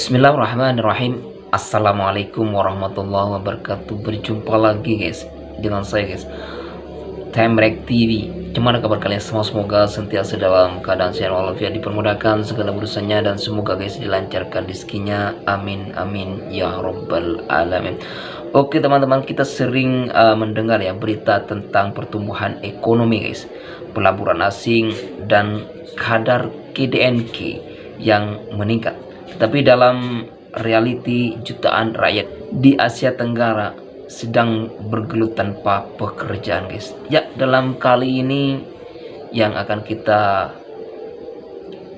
Bismillahirrahmanirrahim. Assalamualaikum warahmatullahi wabarakatuh. Berjumpa lagi guys dengan saya guys, Temrek TV. Gimana kabar kalian semua? Semoga sentiasa dalam keadaan sehat walafiat, dipermudahkan segala urusannya, dan semoga guys dilancarkan rezekinya. Amin amin ya robbal alamin. Oke teman-teman, kita sering mendengar ya berita tentang pertumbuhan ekonomi guys, pelaburan asing dan kadar KDNK yang meningkat. Tapi dalam reality, jutaan rakyat di Asia Tenggara sedang bergelut tanpa pekerjaan guys. Ya, dalam kali ini yang akan kita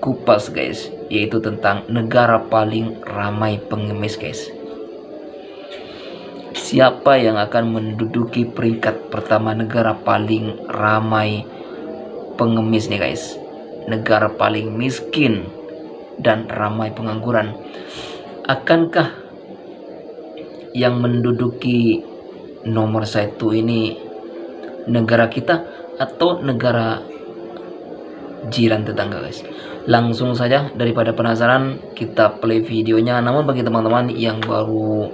kupas guys, yaitu tentang negara paling ramai pengemis guys. Siapa yang akan menduduki peringkat pertama negara paling ramai pengemis nih guys? Negara paling miskin dan ramai pengangguran. Akankah yang menduduki nomor satu ini negara kita atau negara jiran tetangga guys? Langsung saja, daripada penasaran, kita play videonya. Namun bagi teman-teman yang baru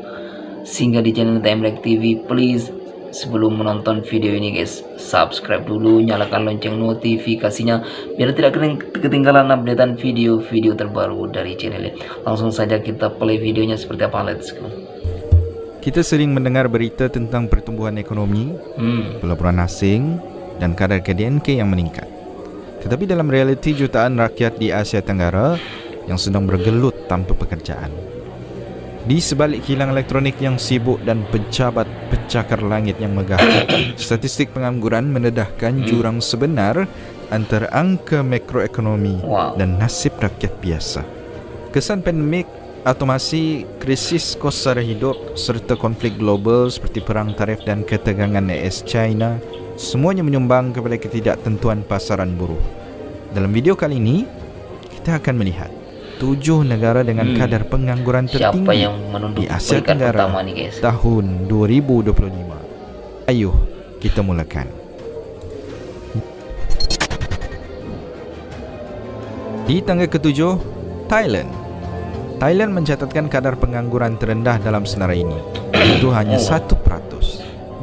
singgah di channel Temrek TV, please sebelum menonton video ini guys, subscribe dulu, nyalakan lonceng notifikasinya biar tidak ketinggalan updatean video-video terbaru dari channel ini. Langsung saja kita play videonya seperti apa, let's go. Kita sering mendengar berita tentang pertumbuhan ekonomi, pelaburan asing, dan kadar KDNK yang meningkat. Tetapi dalam realiti, jutaan rakyat di Asia Tenggara yang sedang bergelut tanpa pekerjaan. Di sebalik kilang elektronik yang sibuk dan pejabat pencakar langit yang megah, statistik pengangguran mendedahkan jurang sebenar antara angka makroekonomi dan nasib rakyat biasa. Kesan pandemik, automasi, krisis kos sara hidup, serta konflik global seperti perang tarif dan ketegangan AS-China semuanya menyumbang kepada ketidaktentuan pasaran buruh. Dalam video kali ini, kita akan melihat 7 negara dengan kadar pengangguran tertinggi di Asia Tenggara tahun 2025. Ayo kita mulakan. Di tangga ke-7, Thailand. Thailand mencatatkan kadar pengangguran terendah dalam senarai ini, yaitu hanya 1%,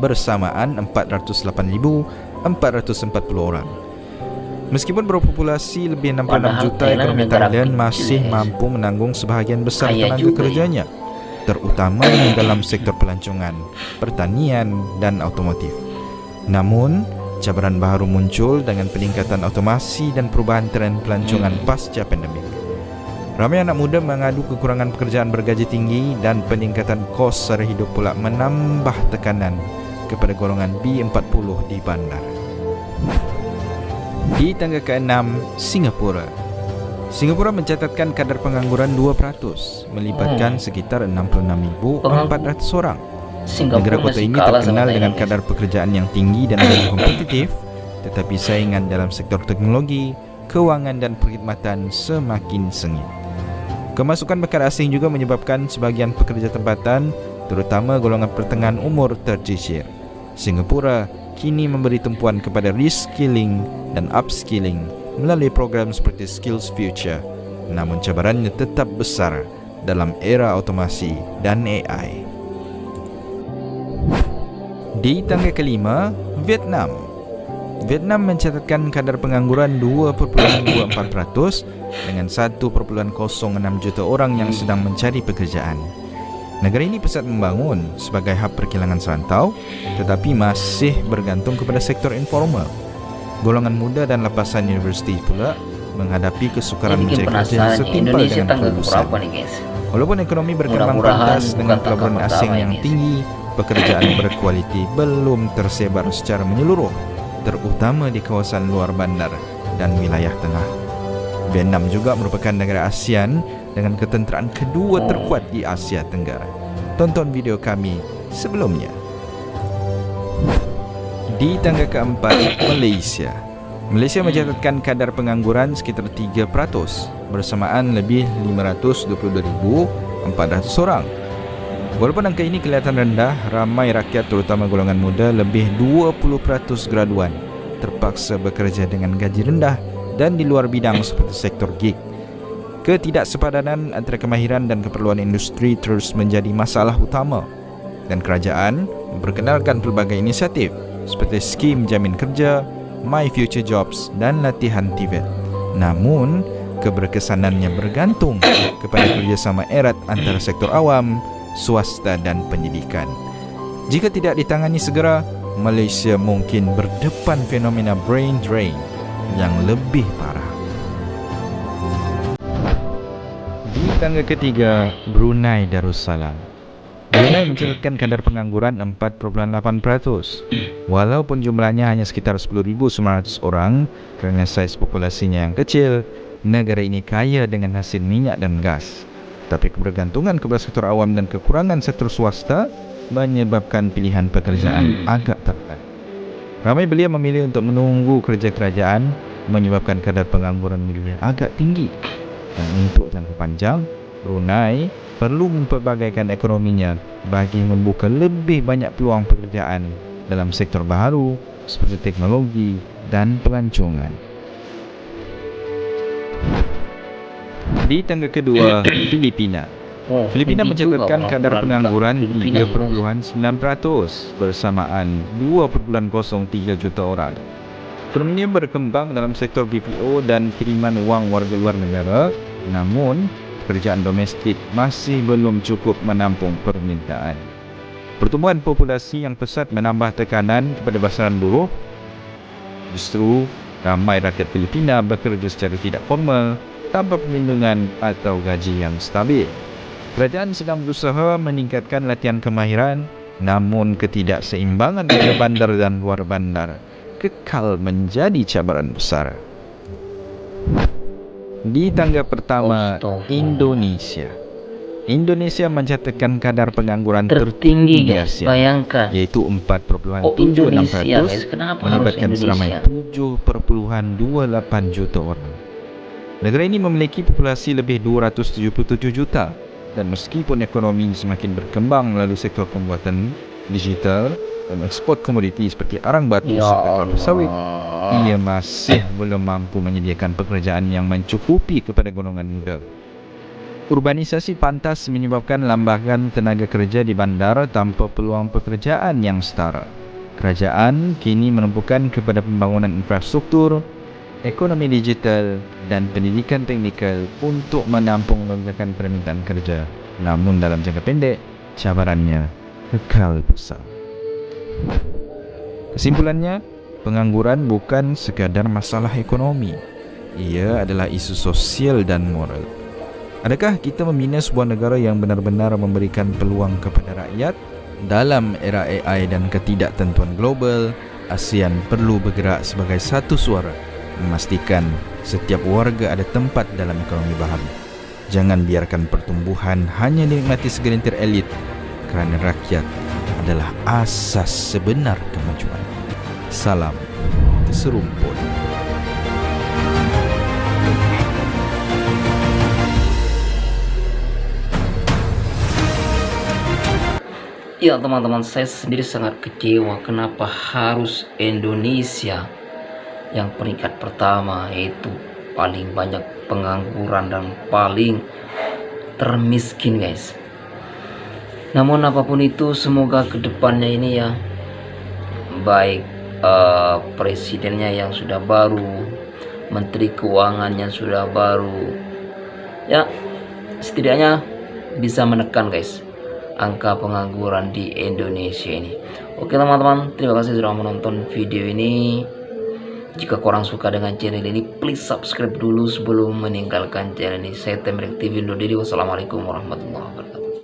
bersamaan 408.440 orang. Meskipun berpopulasi lebih 66 juta, ekonomi Thailand masih mampu menanggung sebahagian besar tenaga kerjanya, terutama dalam sektor pelancongan, pertanian, dan otomotif. Namun, cabaran baru muncul dengan peningkatan otomasi dan perubahan tren pelancongan pasca pandemik. Ramai anak muda mengadu kekurangan pekerjaan bergaji tinggi, dan peningkatan kos sara hidup pula menambah tekanan kepada golongan B40 di bandar. Di tangga ke-6, Singapura. Singapura mencatatkan kadar pengangguran 2%, melibatkan sekitar 66.400 orang. Negara kota ini terkenal dengan kadar pekerjaan yang tinggi dan gaji kompetitif, tetapi saingan dalam sektor teknologi, kewangan dan perkhidmatan semakin sengit. Kemasukan bekal asing juga menyebabkan sebagian pekerja tempatan, terutama golongan pertengahan umur, tercicir. Singapura kini memberi tumpuan kepada reskilling dan upskilling melalui program seperti Skills Future. Namun cabarannya tetap besar dalam era otomasi dan AI. Di tangga ke-5, Vietnam. Vietnam mencatatkan kadar pengangguran 2.24% dengan 1.06 juta orang yang sedang mencari pekerjaan. Negara ini pesat membangun sebagai hub perkilangan serantau, tetapi masih bergantung kepada sektor informal. Golongan muda dan lapasan universiti pula menghadapi kesukaran mencari kerja yang setimpal dengan kelulusan. Walaupun ekonomi berkembang pantas dengan pelaburan asing yang tinggi, pekerjaan berkualiti belum tersebar secara menyeluruh, terutama di kawasan luar bandar dan wilayah tengah. Vietnam juga merupakan negara ASEAN dengan ketenteraan kedua terkuat di Asia Tenggara. Tonton video kami sebelumnya. Di tangga ke-4, Malaysia. Malaysia mencatatkan kadar pengangguran sekitar 3%, bersamaan lebih 522.400 orang. Walaupun angka ini kelihatan rendah, ramai rakyat terutama golongan muda, lebih 20% graduan, terpaksa bekerja dengan gaji rendah dan di luar bidang seperti sektor gig. Ketidaksepadanan antara kemahiran dan keperluan industri terus menjadi masalah utama, dan kerajaan memperkenalkan pelbagai inisiatif seperti skim jamin kerja, My Future Jobs dan latihan TVET. Namun, keberkesanannya bergantung kepada kerjasama erat antara sektor awam, swasta dan pendidikan. Jika tidak ditangani segera, Malaysia mungkin berdepan fenomena brain drain yang lebih parah. Di tangga ketiga, Brunei Darussalam. Brunei mencatatkan kadar pengangguran 4.8%. Walaupun jumlahnya hanya sekitar 10,900 orang kerana saiz populasinya yang kecil, negara ini kaya dengan hasil minyak dan gas. Tapi kebergantungan kepada sektor awam dan kekurangan sektor swasta menyebabkan pilihan pekerjaan agak tepat. Ramai belia memilih untuk menunggu kerja kerajaan, menyebabkan kadar pengangguran belia agak tinggi. Dan untuk jangka panjang, Brunei perlu memperbagaikan ekonominya bagi membuka lebih banyak peluang pekerjaan dalam sektor baharu seperti teknologi dan pelancongan. Di tangga kedua, Filipina. Filipina mencatatkan kadar pengangguran 3.9% bersamaan 2.03 juta orang. Ekonominya berkembang dalam sektor BPO dan kiriman wang warga luar negara, namun pekerjaan domestik masih belum cukup menampung permintaan. Pertumbuhan populasi yang pesat menambah tekanan kepada pasaran buruh. Justru, ramai rakyat Filipina bekerja secara tidak formal, tanpa perlindungan atau gaji yang stabil. Kerajaan sedang berusaha meningkatkan latihan kemahiran, namun ketidakseimbangan antara bandar dan luar bandar kekal menjadi cabaran besar. Di tangga pertama, Indonesia. Indonesia mencatatkan kadar pengangguran tertinggi di Asia, bayangkan, yaitu 4.76%, melibatkan seramai 7.28 juta orang. Negara ini memiliki populasi lebih 277 juta, dan meskipun ekonomi semakin berkembang melalui sektor pembuatan digital dan ekspor komoditi seperti arang batu serta kelapa sawit, ia masih belum mampu menyediakan pekerjaan yang mencukupi kepada golongan muda. Urbanisasi pantas menyebabkan lambakan tenaga kerja di bandar tanpa peluang pekerjaan yang setara. Kerajaan kini menumpukan kepada pembangunan infrastruktur, ekonomi digital dan pendidikan teknikal untuk menampung lonjakan permintaan kerja. Namun dalam jangka pendek, cabarannya kekal besar. Kesimpulannya, pengangguran bukan sekadar masalah ekonomi. Ia adalah isu sosial dan moral. Adakah kita membina sebuah negara yang benar-benar memberikan peluang kepada rakyat? Dalam era AI dan ketidaktentuan global, ASEAN perlu bergerak sebagai satu suara, memastikan setiap warga ada tempat dalam ekonomi baharu. Jangan biarkan pertumbuhan hanya dinikmati segelintir elit, kerana rakyat adalah asas sebenar kemajuan. Salam Serumpun. Ya teman-teman, saya sendiri sangat kecewa kenapa harus Indonesia yang peringkat pertama, yaitu paling banyak pengangguran dan paling termiskin guys. Namun apapun itu, semoga kedepannya ini ya, baik presidennya yang sudah baru, menteri keuangan yang sudah baru, ya setidaknya bisa menekan guys angka pengangguran di Indonesia ini. Oke teman-teman, terima kasih sudah menonton video ini. Jika korang suka dengan channel ini, please subscribe dulu sebelum meninggalkan channel ini. Saya Temrek TV undur diri. Wassalamualaikum warahmatullahi wabarakatuh.